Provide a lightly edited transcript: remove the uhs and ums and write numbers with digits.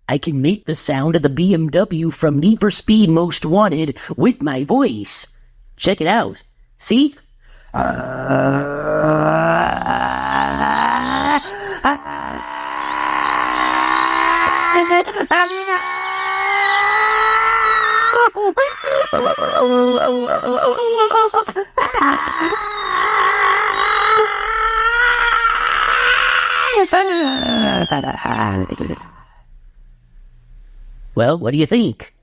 I can make the sound of the BMW from Need for Speed Most Wanted with my voice. Check it out. See? Well, what do you think?